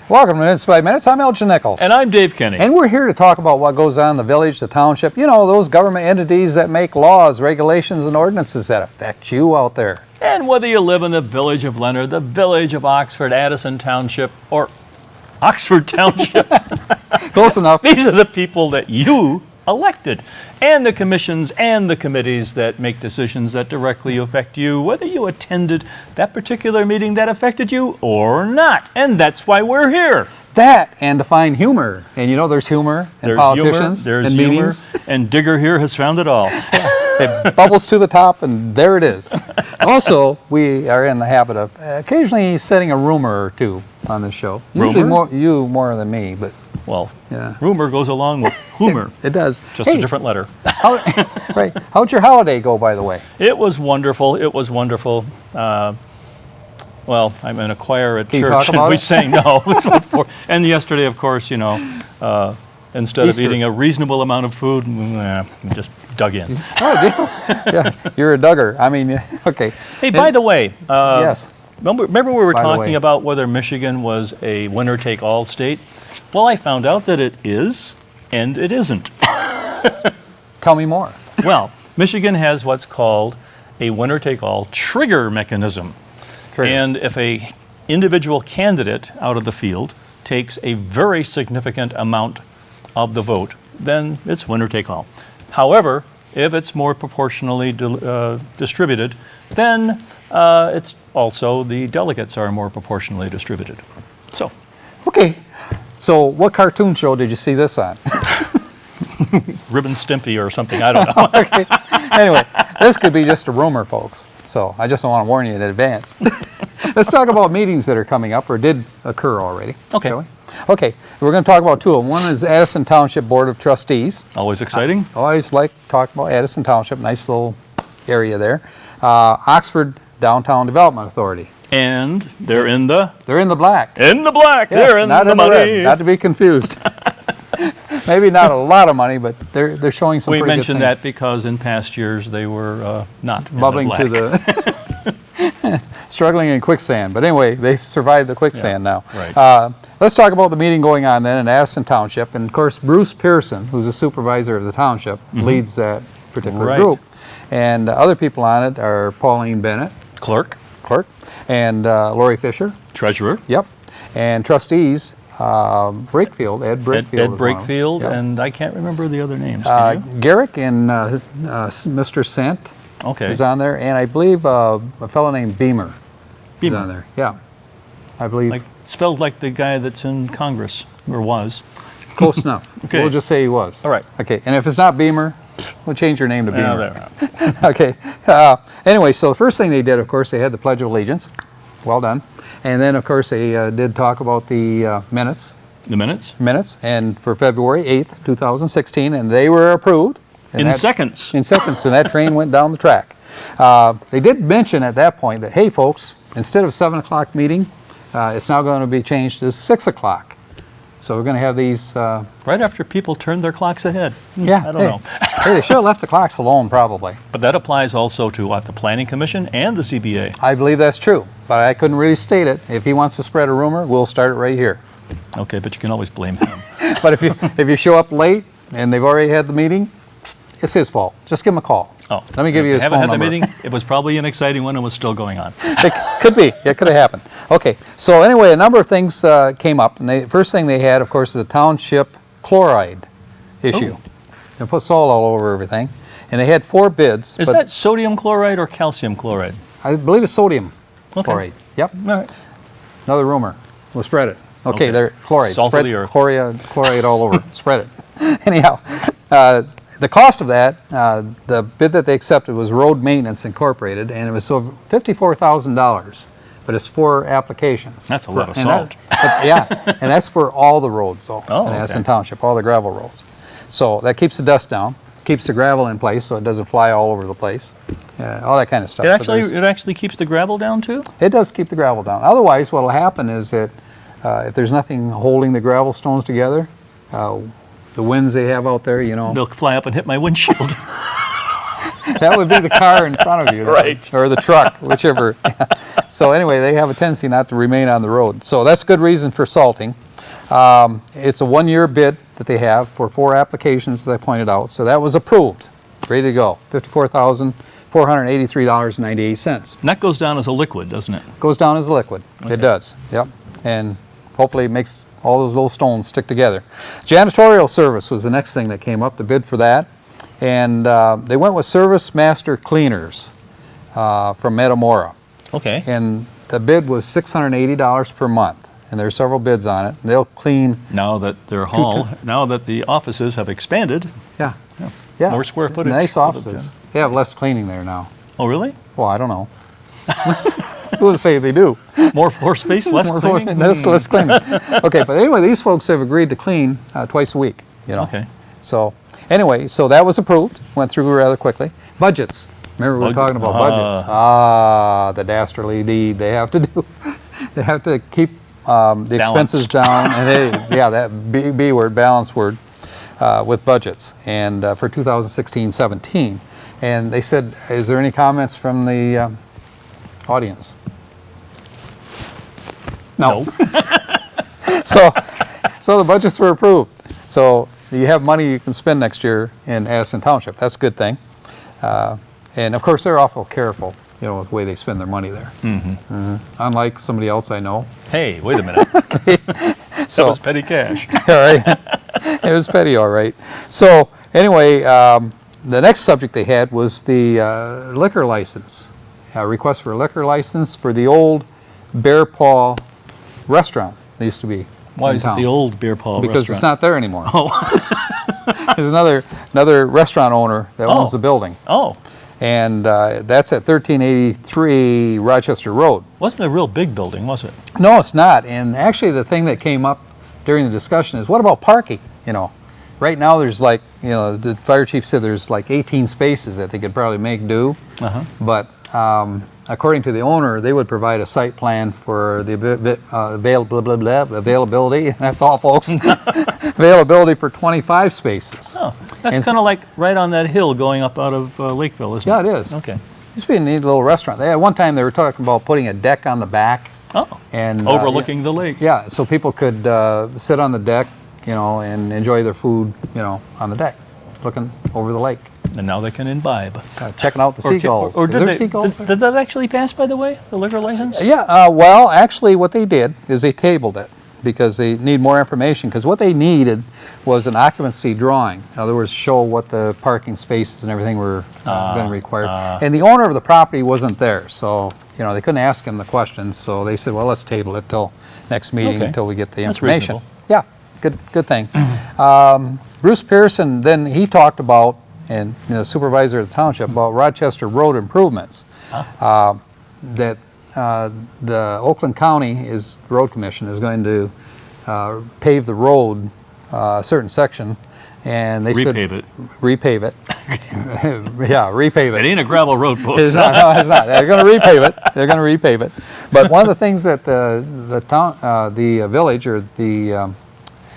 Welcome to Minutes by Minutes. I'm Elgin Nichols. And I'm Dave Kenny. And we're here to talk about what goes on in the village, the township, you know, those government entities that make laws, regulations, and ordinances that affect you out there. And whether you live in the village of Leonard, the village of Oxford, Addison Township, or Oxford Township, Close enough. these are the people that you elected, and the commissions and the committees that make decisions that directly affect you, whether you attended that particular meeting that affected you or not. And that's why we're here. That and to find humor. And you know there's humor in There's politicians humor, there's and humor, meetings. and Digger here has found it all. It bubbles to the top and there it is. Also, we are in the habit of occasionally setting a rumor or two on this show. Usually Rumor? more than me, but Well, yeah. rumor goes along with humor. It does. Just a different letter. Right. How'd your holiday go, by the way? It was wonderful. It was wonderful. Well, I'm in a choir at Can you church, talk and about we it? sang no. And yesterday, of course, you know, instead Easter. of eating a reasonable amount of food, just dug in. Oh, yeah, you're a Duggar. I mean, okay. Hey, by the way, Yes. remember we were By the way. talking about whether Michigan was a winner-take-all state? Well, I found out that it is, and it isn't. Tell me more. Well, Michigan has what's called a winner-take-all trigger mechanism. Trigger. And if a individual candidate out of the field takes a very significant amount of the vote, then it's winner take all. However, if it's more proportionally distributed, then it's also the delegates are more proportionally distributed. So, Okay. So what cartoon show did you see this on? Ribbon Stimpy or something, I don't know. Okay. Anyway, this could be just a rumor, folks. So I just don't want to warn you in advance. Let's talk about meetings that are coming up or did occur already. Okay. Shall we? Okay. We're going to talk about two of them. One is Addison Township Board of Trustees. Always exciting. I always like talking about Addison Township. Nice little area there. Oxford Downtown Development Authority. And they're in the black. black. Yes, They're in not the in money. red. Not to be confused. Maybe not a lot of money, but they're showing some We pretty mentioned good things. that because in past years they were not in Bubbling the to black. the struggling in quicksand. But anyway, they've survived the quicksand now. right. Let's talk about the meeting going on then in Addison Township. And of course, Bruce Pearson, who's the supervisor of the township, leads that particular Right. group. And other people on it are Pauline Bennett, Clerk, clerk, and Lori Fisher. treasurer, Yep. And trustees, Brakefield, Ed Brakefield. Ed is one of them. Brakefield, Yep. and I can't remember the other names. Can you? Garrick and Mr. Sant Okay. is on there, and I believe a fellow named Beamer is on there. Yeah, I believe Like spelled like the guy that's in Congress or was. close enough. Okay. We'll just say he was. All right. Okay, and if it's not Beamer, we'll change your name to Yeah, Beamer. there. Okay. Anyway, so the first thing they did, of course, they had the Pledge of Allegiance. Well done. And then, of course, they did talk about the minutes. The minutes And for February 8th, 2016, and they were approved. And in that- seconds. In seconds, and that train went down the track. They did mention at that point that, hey, folks, instead of 7 o'clock meeting, it's now going to be changed to 6 o'clock. So we're going to have these. Right after people turned their clocks ahead. Yeah. I don't know. Hey, they should have left the clocks alone, probably. But that applies also to what, the Planning Commission and the CBA. I believe that's true, but I couldn't really state it. If he wants to spread a rumor, we'll start it right here. Okay, but you can always blame him. But if you show up late and they've already had the meeting, it's his fault. Just give him a call. Oh, Let me give you his haven't phone had number. the meeting. It was probably an exciting one and was still going on. It could be. It could have happened. Okay. So anyway, a number of things came up, and the first thing they had, of course, is the township chloride issue. They put salt all over everything, and they had 4 bids. Is but that sodium chloride or calcium chloride? I believe it's sodium Okay. chloride. Yep. All right. Another rumor. We'll spread it. Okay, Okay. there. Chloride. Salt of spread the earth. chloride all over. Spread it. Anyhow, the cost of that, the bid that they accepted was Road Maintenance Incorporated, and it was $54,000. But it's 4 applications. That's a lot of And that- salt. but yeah, and that's for all the roads, though, Oh, in Addison okay. Township, all the gravel roads. So that keeps the dust down, keeps the gravel in place so it doesn't fly all over the place, all that kind of stuff. It But there's- actually keeps the gravel down too? it does keep the gravel down. Otherwise, what will happen is that if there's nothing holding the gravel stones together, the winds they have out there, you know. They'll fly up and hit my windshield. That would be the car in front of you. Right. Or the truck, whichever. So anyway, they have a tendency not to remain on the road. So that's good reason for salting. It's a 1-year bid that they have for 4 applications, as I pointed out. So that was approved, ready to go. $54,483.98. And that goes down as a liquid, doesn't it? Goes down as a liquid. Okay. It does. Yep. And hopefully it makes all those little stones stick together. Janitorial service was the next thing that came up, the bid for that. And they went with Service Master Cleaners from Metamora. Okay. And the bid was $680 per month. And there's several bids on it. They'll clean. Now that now that the offices have expanded, Yeah. Yeah. more square footage. Nice for the offices. gym. They have less cleaning there now. Oh, really? Well, I don't know. I wouldn't say they do. More floor space, less More cleaning? less cleaning. Okay, but anyway, these folks have agreed to clean twice a week, you know. Okay. So anyway, so that was approved, went through rather quickly. Budgets. Remember we were talking about budgets. The dastardly deed they have to do. They have to keep the expenses down, and that B word, balance word, with budgets, and for 2016-17. And they said, is there any comments from the audience? No. So the budgets were approved. So you have money you can spend next year in Addison Township. That's a good thing. And of course, they're awful careful, you know, with the way they spend their money there. Unlike somebody else I know. Hey, wait a minute. So That was petty cash. all right. It was petty, all right. So anyway, the next subject they had was the liquor license. A request for a liquor license for the old Bear Paw restaurant. It used to be. Why in is it town. the old Beer Paw Because restaurant? it's not there anymore. There's another restaurant owner that owns the building, Oh, and that's at 1383 Rochester Road. wasn't a real big building, was it? No, it's not. And actually, the thing that came up during the discussion is, what about parking? You know, right now there's like, you know, the fire chief said there's like 18 spaces that they could probably make do. But according to the owner, they would provide a site plan for the availability. That's all, folks. Availability for 25 spaces. Oh, that's And- kind of like right on that hill going up out of Lakeville, isn't Yeah, it? it is. Okay. Used to be a neat little restaurant. At one time, they were talking about putting a deck on the back. Oh, And overlooking the lake. Yeah, so people could sit on the deck, you know, and enjoy their food, you know, on the deck, looking over the lake, And now they can imbibe. checking out the seagulls. Or Is did there they, seagulls? did that actually pass, by the way, the liquor license? Yeah, well, actually, what they did is they tabled it because they need more information. Because what they needed was an occupancy drawing. In other words, show what the parking spaces and everything were going to require. And the owner of the property wasn't there, so you know they couldn't ask him the questions. So they said, well, let's table it till next meeting Okay. until we get the That's information. reasonable. Yeah, good thing. Bruce Pearson, then he talked about, and you know, the supervisor of the township, about Rochester road improvements. That the Oakland County Road Commission is going to pave the road, a certain section, and they said Repave it. repave it. Yeah, repave It it. ain't a gravel road, folks. It's not. No, it's not. They're going to repave it. They're going to repave it. But one of the things that the town, the village or the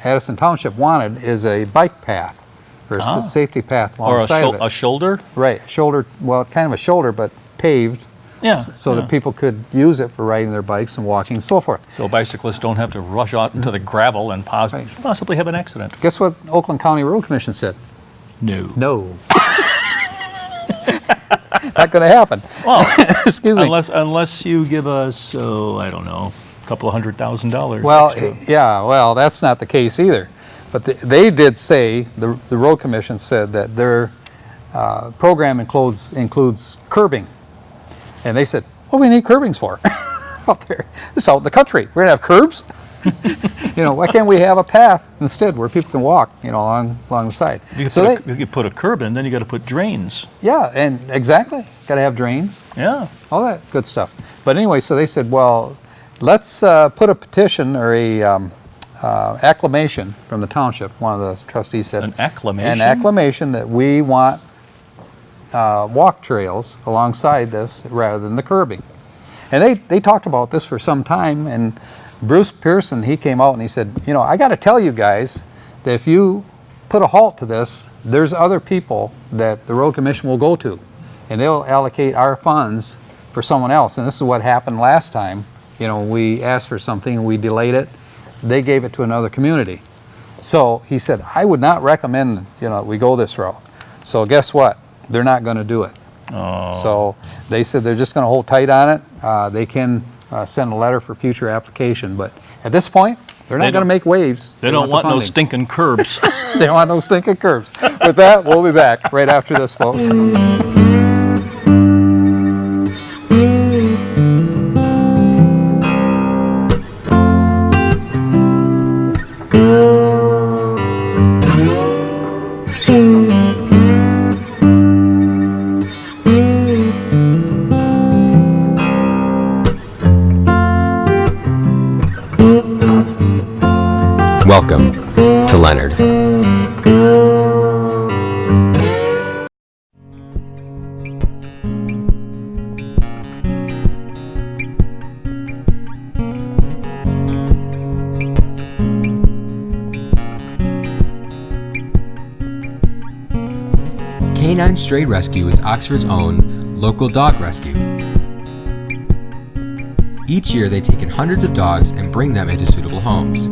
Addison Township wanted is a bike path or a safety path Or alongside of it. a shoulder? Right, shoulder. Well, kind of a shoulder, but paved. Yeah. So that people could use it for riding their bikes and walking and so forth. So bicyclists don't have to rush out into the gravel and possibly have an accident. Guess what Oakland County Road Commission said? No. No. Not going to happen. Well, Excuse me. unless you give us, I don't know, a couple of $100,000. Well, extra. yeah, well, that's not the case either. But they did say, the Road Commission said that their program includes curbing. And they said, what do we need curbings for? Out there. This is out in the country. We're going to have curbs? You know, why can't we have a path instead where people can walk, you know, along the side? You So could put a curb in, then you got to put drains. yeah, and exactly. Got to have drains, Yeah. all that good stuff. But anyway, so they said, well, let's put a petition or a acclamation from the township. One of the trustees said, An acclamation? An acclamation that we want walk trails alongside this rather than the curbing. And they talked about this for some time, and Bruce Pearson, he came out and he said, you know, I got to tell you guys that if you put a halt to this, there's other people that the Road Commission will go to. and they'll allocate our funds for someone else. And this is what happened last time. You know, we asked for something and we delayed it. They gave it to another community. So he said, I would not recommend, you know, we go this route. So guess what? They're not going to do it. Oh. So they said they're just going to hold tight on it. They can send a letter for future application, but at this point, they're not going to make waves. They don't want no funding. stinking curbs. They don't want no stinking curbs. With that, we'll be back right after this, folks. Welcome to Leonard. Canine Stray Rescue is Oxford's own local dog rescue. Each year they take in hundreds of dogs and bring them into suitable homes.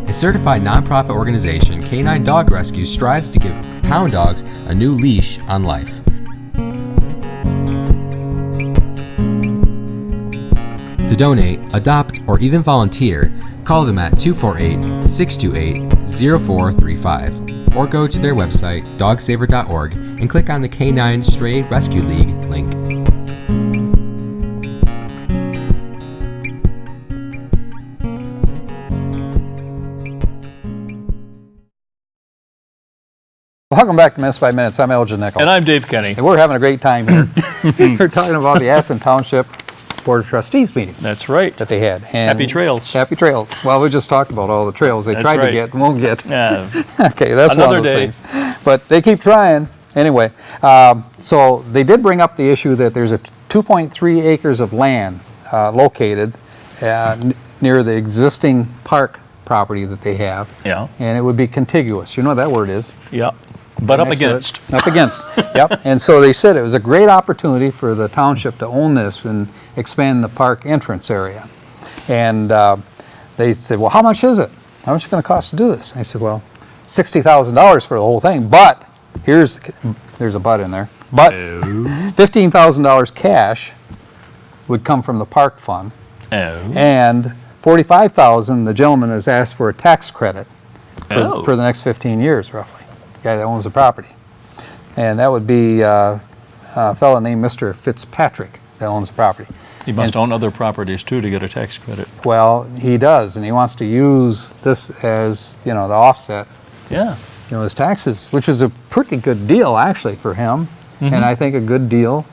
A certified nonprofit organization, Canine Dog Rescue strives to give pound dogs a new leash on life. To donate, adopt, or even volunteer, call them at 248-628-0435 or go to their website, dogsaver.org, and click on the Canine Stray Rescue League link. Welcome back to Minutes by Minutes. I'm Elgin Nickel. And I'm Dave Kenny. And we're having a great time here. We're talking about the Aston Township Board of Trustees meeting That's right. that they had. And Happy trails. Happy trails. Well, we just talked about all the trails they That's tried to right. get and won't get. Yeah. Okay, that's Another one of those day. things. But they keep trying. Anyway, so they did bring up the issue that there's a 2.3 acres of land located near the existing park property that they have. Yeah. And it would be contiguous. You know what that word is. Yeah. But up Next to it. against. Up against, yep. And so they said it was a great opportunity for the township to own this and expand the park entrance area. And they said, well, how much is it? How much is it going to cost to do this? And I said, well, $60,000 for the whole thing, but there's a but in there, but $15,000 cash would come from the park fund, and $45,000 the gentleman has asked for a tax credit for the next 15 years, roughly. Guy that owns the property, and that would be a fellow named Mr. Fitzpatrick that owns the property. He must own other properties too to get a tax credit. Well, he does, and he wants to use this as, you know, the offset, Yeah. you know, his taxes, which is a pretty good deal actually for him, and I think a good deal.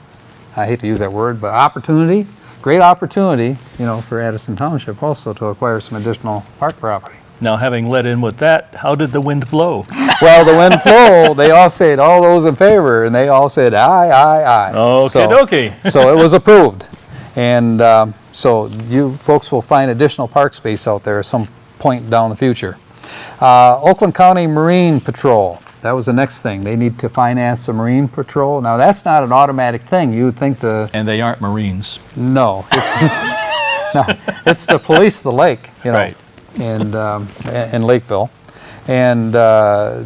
I hate to use that word, but opportunity, great opportunity, you know, for Addison Township also to acquire some additional park property. Now, having led in with that, how did the wind blow? Well, the wind flow, they all said, all those in favor, and they all said, aye, aye, aye. Okie dokie. So it was approved. And so you folks will find additional park space out there at some point down the future. Oakland County Marine Patrol, that was the next thing. They need to finance a Marine Patrol. Now, that's not an automatic thing. You would think And they aren't Marines. no, it's, no, it's the police of the lake, you know. Right. And in Lakeville, and I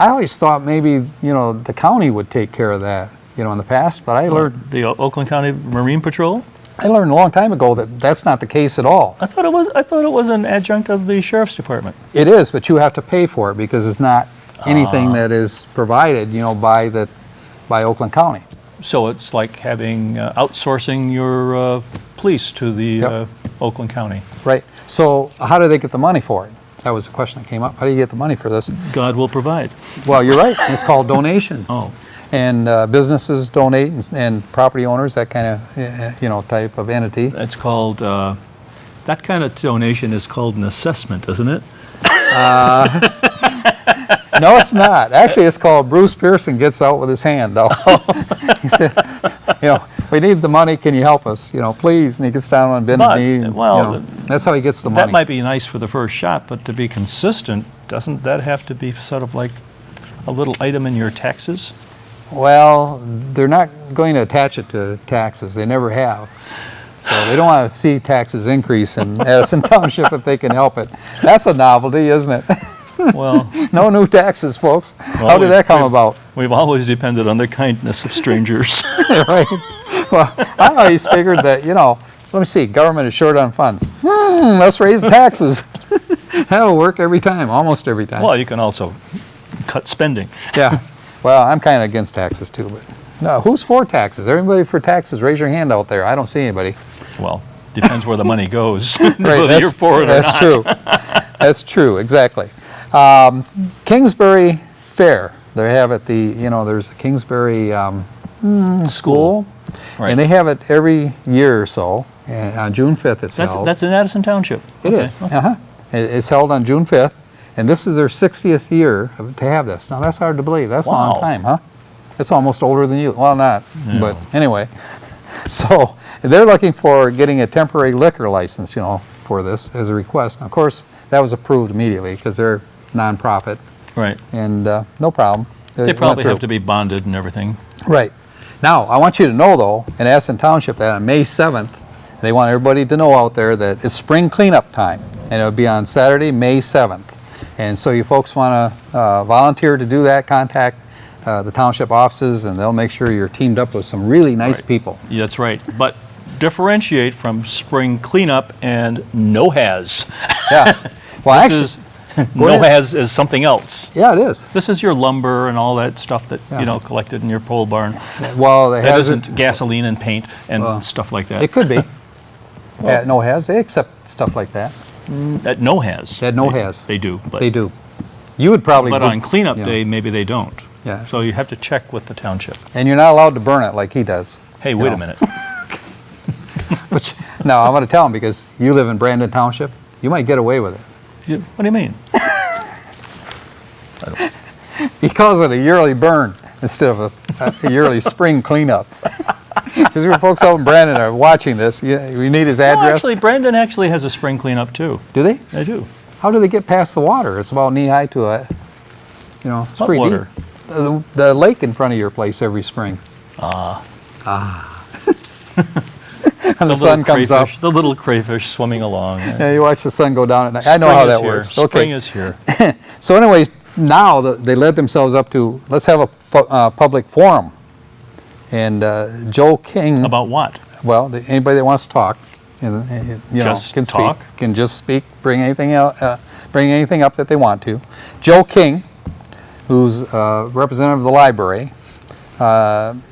always thought maybe, you know, the county would take care of that, you know, in the past. But I learned The Oakland County Marine Patrol? a long time ago that that's not the case at all. I thought it was an adjunct of the Sheriff's Department. It is, but you have to pay for it because it's not anything that is provided, you know, by Oakland County. So it's like having outsourcing your police to the Yep. Oakland County. Right. So how do they get the money for it? That was a question that came up. How do you get the money for this? God will provide. Well, you're right. It's called donations. Oh. And businesses donate, and property owners, that kind of, you know, type of entity. That's called, that kind of donation is called an assessment, isn't it? No, it's not. Actually, it's called Bruce Pearson gets out with his hand, though. He said, you know, we need the money. Can you help us? You know, please. And he gets down on bended But, knee. well, you know, that's how he gets the money. That might be nice for the first shot, but to be consistent, doesn't that have to be sort of like a little item in your taxes? Well, they're not going to attach it to taxes. They never have. So they don't want to see taxes increase in Addison Township if they can help it. That's a novelty, isn't it? Well, No new taxes, folks. How Well, did that come about? we've always depended on the kindness of strangers. Right? Well, I always figured that, let me see, government is short on funds. Let's raise taxes. That'll work every time, almost every time. Well, you can also cut spending. Yeah. Well, I'm kind of against taxes too, but no, who's for taxes? Everybody for taxes, raise your hand out there. I don't see anybody. Well, depends where the money goes, Right, whether you're for it or that's not. true. That's true, exactly. Kingsbury Fair, they have it, there's a Kingsbury school, Right. and they have it every year or so, and on June 5th it's held. That's in Addison Township. It is. It's held on June 5th, and this is their 60th year to have this. Now, that's hard to believe. That's a long Wow. time, huh? It's almost older than you. Well, not, but anyway. So they're looking for getting a temporary liquor license, for this as a request. Now, of course, that was approved immediately because they're nonprofit, Right. and no problem. They It went probably have through. to be bonded and everything. Right. Now, I want you to know, though, in Addison Township, that on May 7th, they want everybody to know out there that it's spring cleanup time, and it'll be on Saturday, May 7th. And so you folks want to volunteer to do that, contact the township offices, and they'll make sure you're teamed up with some really nice Right. people. Yeah, that's right. But differentiate from spring cleanup and no-haz. Yeah. Well, actually, This is, no-haz is something else. yeah, it is. This is your lumber and all that stuff that, Yeah. collected in your pole barn. Well, it That hasn't. isn't gasoline and paint and Well, stuff like that. It could be. No has. They accept stuff like that. At no-haz. At no-haz. They do. But, They do. You would probably. But on cleanup yeah. day, maybe they don't. Yeah. So you have to check with the township. And you're not allowed to burn it like he does. Hey, wait No. a minute. Which, no, I'm going to tell him because you live in Brandon Township. You might get away with it. What do you mean? He calls it a yearly burn instead of a yearly spring cleanup. Because your folks out in Brandon are watching this. We need his No, address. actually, Brandon actually has a spring cleanup too. Do they? They do. How do they get past the water? It's about knee high to a, it's What pretty water? deep. The lake in front of your place every spring. And the sun comes up. The little crayfish swimming along. Yeah, you watch the sun go down at night. I know how that works. Spring Okay. is here. So anyways, now they led themselves up to, let's have a public forum. And Joe King, About what? well, anybody that wants to talk, Just can talk? speak, can just speak, bring anything out, bring anything up that they want to. Joe King, who's representative of the library,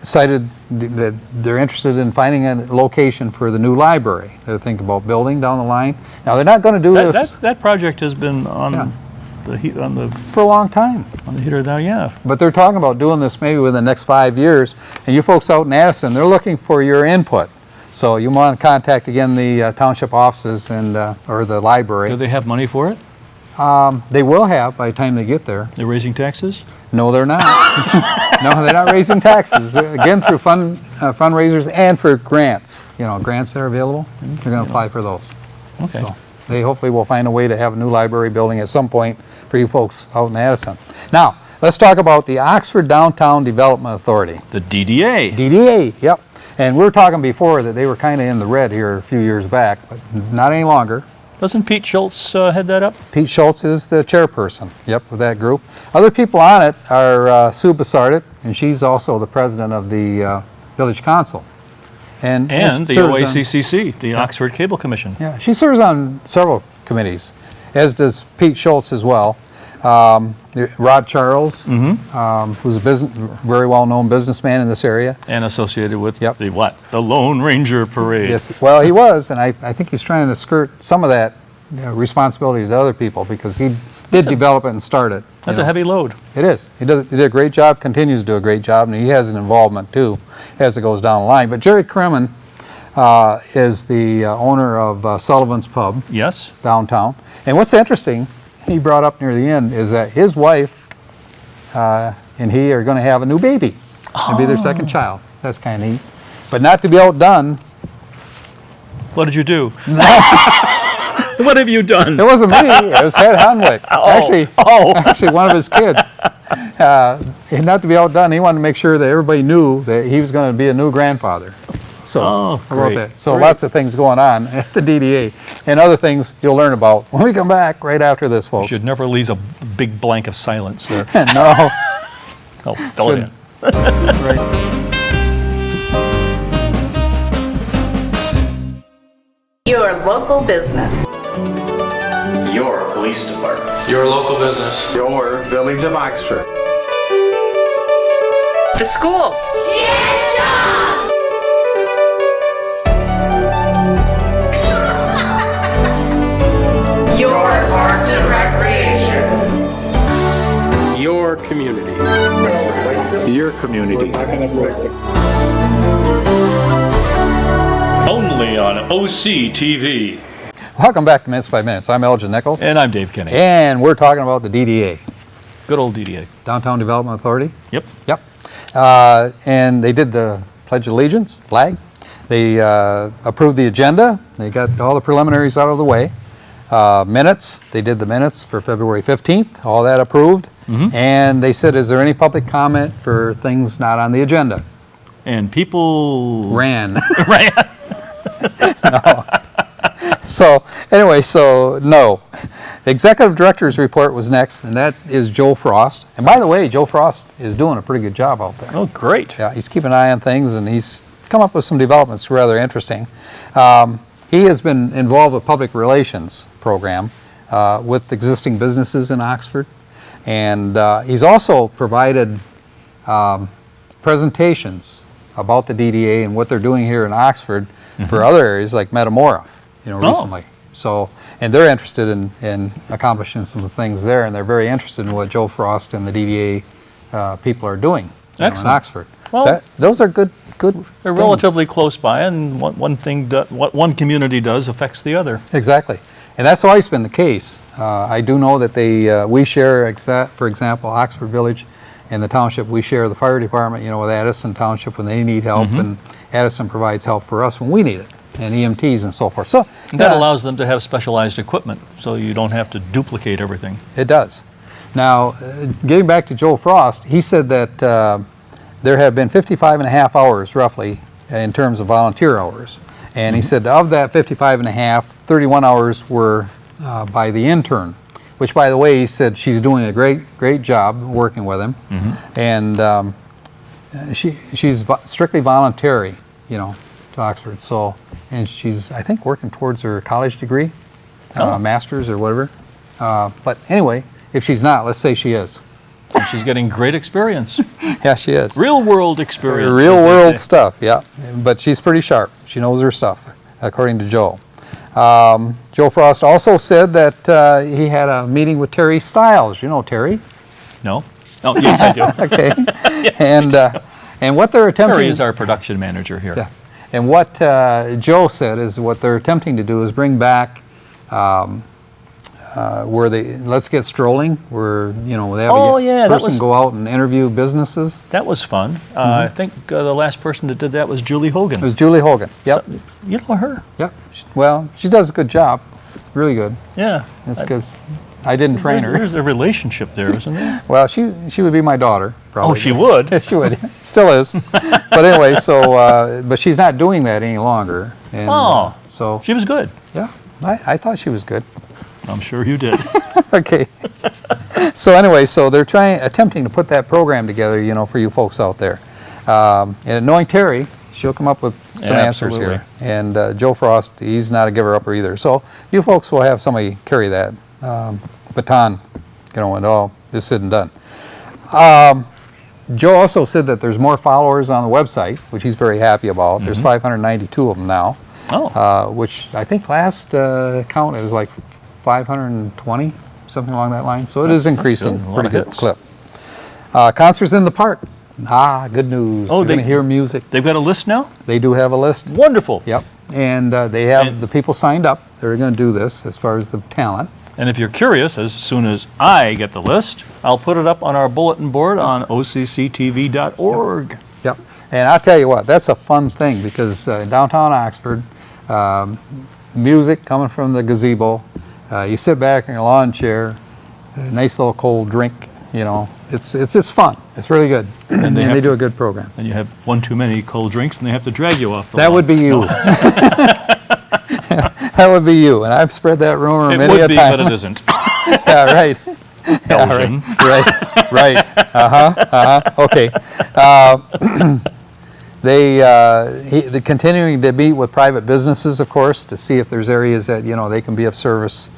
cited that they're interested in finding a location for the new library. They're thinking about building down the line. Now, they're not going to do this That project has been on Yeah. the heat on the for a long time. heater now. Yeah. But they're talking about doing this maybe within the next 5 years. And you folks out in Addison, they're looking for your input. So you want to contact again the township offices and or the Do library. they have money for it? They will have by the time they get there. They're raising taxes. No, they're not. No, they're not raising taxes. Again, through fundraisers and for grants. Grants that are available. They're going to apply for those. Okay. So they hopefully will find a way to have a new library building at some point for you folks out in Addison. Now, let's talk about the Oxford Downtown Development Authority. The DDA. DDA, yep. And we were talking before that they were kind of in the red here a few years back, but not any longer. Doesn't Pete Schultz head that up? Pete Schultz is the chairperson, yep, with that group. Other people on it are Sue Bassardit, and she's also the president of the Village Council. And And the serves on- OACCC, the Oxford Cable Commission. Yeah, she serves on several committees, as does Pete Schultz as well. Rod Charles, who's a very well-known businessman in this area. And associated with Yep. the what? The Lone Ranger Parade. Yes, well, he was, and I think he's trying to skirt some of that responsibility to other people because he did develop it and start it. That's a heavy load. It is. He did a great job, continues to do a great job, and he has an involvement too as it goes down the line. But Jerry Kremen is the owner of Sullivan's Pub Yes. downtown. And what's interesting, he brought up near the end, is that his wife and he are going to have a new baby. It'll be their second child. That's kind of neat. But not to be outdone, What did you do? What have you done? it wasn't me. It was Ed Hunwick. Actually, one of his kids. and not to be outdone, he wanted to make sure that everybody knew that he was going to be a new grandfather. So, Oh, how about great, that? So great. lots of things going on at the DDA, and other things you'll learn about when we come back right after this, folks. Should never leave a big blank of silence there. No. Oh, fill it in. Right. Your local business. Your police department. Your local business. Your Village of Oxford. The schools. Your parks and recreation. Your community. Your community. Only on OC TV. Welcome back to Minutes by Minutes. I'm Elgin Nichols, And I'm Dave Kinney. and we're talking about the DDA, Good old DDA. Downtown Development Authority. Yep. Yep. And they did the Pledge of Allegiance, flag. They approved the agenda. They got all the preliminaries out of the way. Minutes, they did the minutes for February 15th, all that approved. And they said, is there any public comment for things not on the agenda? And people Ran. ran. No. So, anyway, so no. The Executive Director's report was next, and that is Joe Frost. And by the way, Joe Frost is doing a pretty good job out there. Oh, great. Yeah, he's keeping an eye on things, and he's come up with some developments rather interesting. He has been involved with public relations program with existing businesses in Oxford, and he's also provided presentations about the DDA and what they're doing here in Oxford for other areas like Metamora, recently. So, and they're interested in accomplishing some things there, and they're very interested in what Joe Frost and the DDA people are doing in Excellent. Oxford. Well- So those are good They're things. relatively close by, and what one community does affects the other. Exactly. And that's always been the case. I do know that we share, for example, Oxford Village and the township, we share the fire department, with Addison Township when they need help, and Addison provides help for us when we need it, and EMTs and so forth. So That allows them to have specialized equipment, so you don't have to duplicate everything. it does. Now, getting back to Joe Frost, he said that there have been 55 and a half hours roughly in terms of volunteer hours. And he said of that 55 and a half, 31 hours were by the intern, which by the way, he said she's doing a great job working with him. And she's strictly voluntary, to Oxford. So, and she's, I think, working towards her college degree, master's or whatever. But anyway, if she's not, let's say she is. And she's getting great experience. Yeah, she is. Real world experience. Real as they world say. stuff, yeah. But she's pretty sharp. She knows her stuff, according to Joe. Joe Frost also said that he had a meeting with Terry Stiles. You know Terry? No? Oh, yes, I do. Okay. And what they're attempting... Terry is our production manager here. Yeah. And what Joe said is what they're attempting to do is bring back where let's get strolling, where they have Oh, a yeah, that person was- go out and interview businesses. That was fun. I think the last person that did that was Julie Hogan. It was Julie Hogan. Yep. You know her? Yep. Well, she does a good job. Really good. Yeah. That's because I didn't train her. There's a relationship there, isn't there? Well, she would be my daughter, probably. Oh, she would? She would. Still is. But anyway, so, but she's not doing that any longer. And, Oh. so, She was good. yeah, I thought she was good. I'm sure you did. Okay. So anyway, so they're attempting to put that program together, for you folks out there. And knowing Terry, she'll come up with some answers Absolutely. here. And Joe Frost, he's not a giver-upper either. So you folks will have somebody carry that baton, and all is said and done. Joe also said that there's more followers on the website, which he's very happy about. There's 592 of them now, which I think last count it was like 520, something along that line. So it is increasing, good. A lot pretty of good hits. clip. Concerts in the park. Good news. Oh, You're going to hear music. They've got a list now? They do have a list. Wonderful. Yep. And they have And- the people signed up. They're going to do this as far as the talent. And if you're curious, as soon as I get the list, I'll put it up on our bulletin board on OCCTV.org. Yep. And I'll tell you what, that's a fun thing because downtown Oxford, music coming from the gazebo, you sit back in your lawn chair, a nice little cold drink, You know, it's fun. It's really good, and they they have do a good program. And you have one too many cold drinks, and they have to drag you off the That lawn. would be you. That would be you, and I've spread that rumor It many a would be, time. but it isn't. Yeah, right. Yeah, Belgian. right. Okay. The continuing to meet with private businesses, of course, to see if there's areas that, you know, they can be of service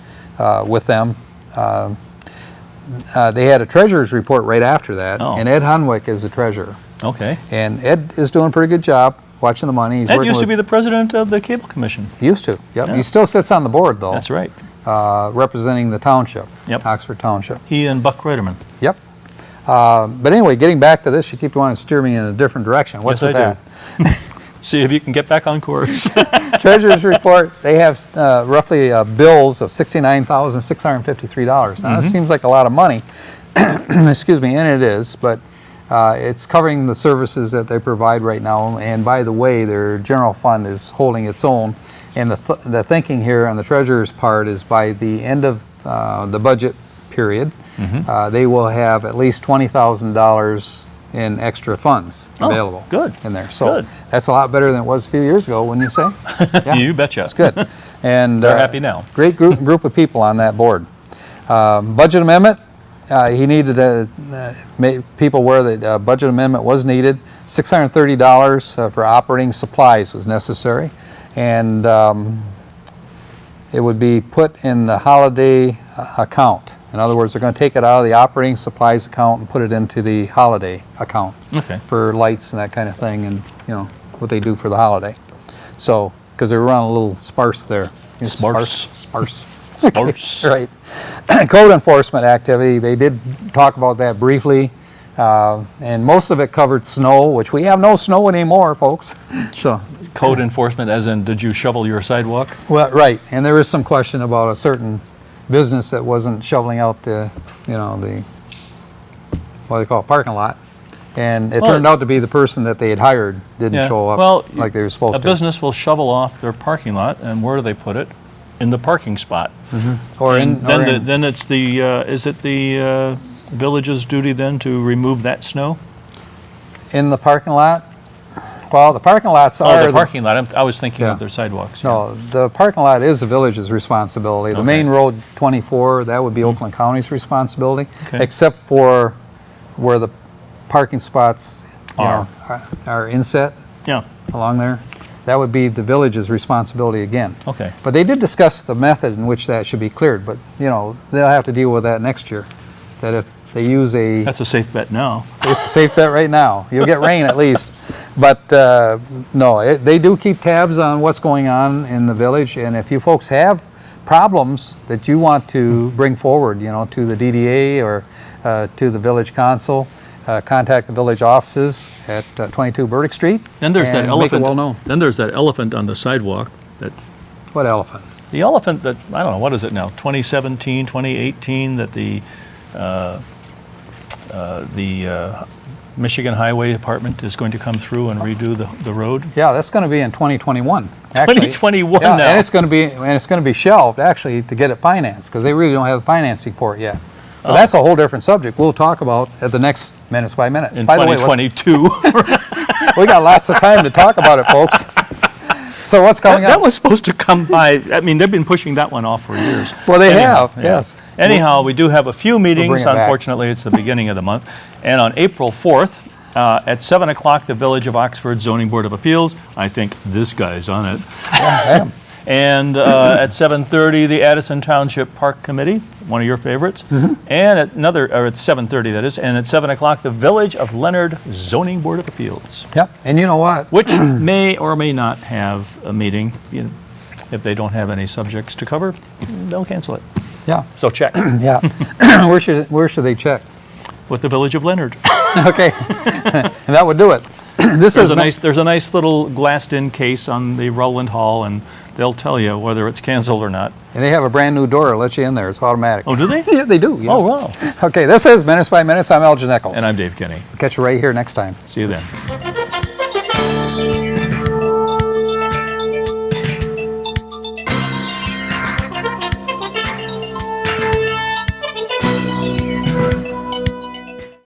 with them. They had a treasurer's report right after that, Oh. and Ed Hunwick is the treasurer. Okay. And Ed is doing a pretty good job watching the money. He's Ed working used to with- be the president of the Cable Commission. He used to, yep. Yeah. He still sits on the board, though. That's right. Representing the township, Yep. Oxford Township. He and Buck Reutemann. Yep. But anyway, getting back to this, you keep wanting to steer me in a different direction. What's Yes, with I that? do. See if you can get back on course. Treasurer's report, they have roughly bills of $69,653. Now, that seems like a lot of money. Excuse me, and it is, but it's covering the services that they provide right now. And by the way, their general fund is holding its own. And the thinking here on the treasurer's part is by the end of the budget period, they will have at least $20,000 in extra funds Oh, available good. in there. So Good. that's a lot better than it was a few years ago, wouldn't you say? Yeah. You betcha. It's good. And They're happy now. Great group of people on that board. Budget amendment, he needed to make people aware that budget amendment was needed. $630 for operating supplies was necessary. And it would be put in the holiday account. In other words, they're going to take it out of the operating supplies account and put it into the holiday account Okay. for lights and that kind of thing, and you know what they do for the holiday. So, because they were running a little sparse there. Sparse. Sparse. Sparse. Right. Code enforcement activity, they did talk about that briefly, and most of it covered snow, which we have no snow anymore, folks. So, Code enforcement, as in, did you shovel your sidewalk? well, right, and there is some question about a certain business that wasn't shoveling out the, you know, the, what do they call it, parking lot. And it Well, turned out to be the person that they had hired didn't show up Well, like they were supposed a to. business will shovel off their parking lot, and where do they put it? In the parking spot. Or in, And then, or in- then it's the, is it the village's duty then to remove that snow? in the parking lot. Well, the parking lots Oh, are the parking lot. I was thinking Yeah. of their sidewalks. yeah. No, the parking lot is the village's responsibility. The Okay. main road 24, that would be Oakland County's responsibility, Okay. except for where the parking spots, you Are. know, are inset Yeah, along there. That would be the village's responsibility again. okay. But they did discuss the method in which that should be cleared, but, you know, they'll have to deal with that next year. That if they use a, That's a safe bet now. it's a safe bet right now. You'll get rain at least. But no, they do keep tabs on what's going on in the village. And if you folks have problems that you want to bring forward, you know, to the DDA or to the village council, contact the village offices at 22 Burdick Street. Then there's that and elephant. Make it well known. Then there's that elephant on the sidewalk. That What elephant? the elephant that I don't know what is it now? 2017, 2018. That the Michigan Highway Department is going to come through and redo the road. Yeah, that's going to be in 2021. Actually. 2021 yeah, now. and it's going to be shelved actually to get it financed because they really don't have financing for it yet. But that's a whole different subject. We'll talk about at the next Minutes by Minute. In By the way, 2022. we got lots of time to talk about it, folks. So what's coming That up? was supposed to come by. I mean, they've been pushing that one off for years. Well, they Anyhow, have, yes. Anyhow, we do have a few meetings. bring it back. Unfortunately, it's the beginning of the month. And on April 4th, at 7 o'clock, the Village of Oxford Zoning Board of Appeals. I think this guy's on it. Yeah. And at 7:30, the Addison Township Park Committee, one of your favorites. Mm-hmm. And at at 7:30 that is. And at 7 o'clock, the Village of Leonard Zoning Board of Appeals, Yep. And you know what? which may or may not have a meeting. If they don't have any subjects to cover, they'll cancel it. Yeah. So check Yeah. where should they check? with the Village of Leonard. Okay. And that would do it. This There's is a nice little glassed-in case on the Rowland Hall, and they'll tell you whether it's canceled or not. and they have a brand new door to let you in there. It's automatic. Oh, do they? Yeah, they do. yeah. Oh, wow. Okay, this is Minutes by Minutes. I'm Elgin Eccles. And I'm Dave Kenny. Catch you right here next time. See you then.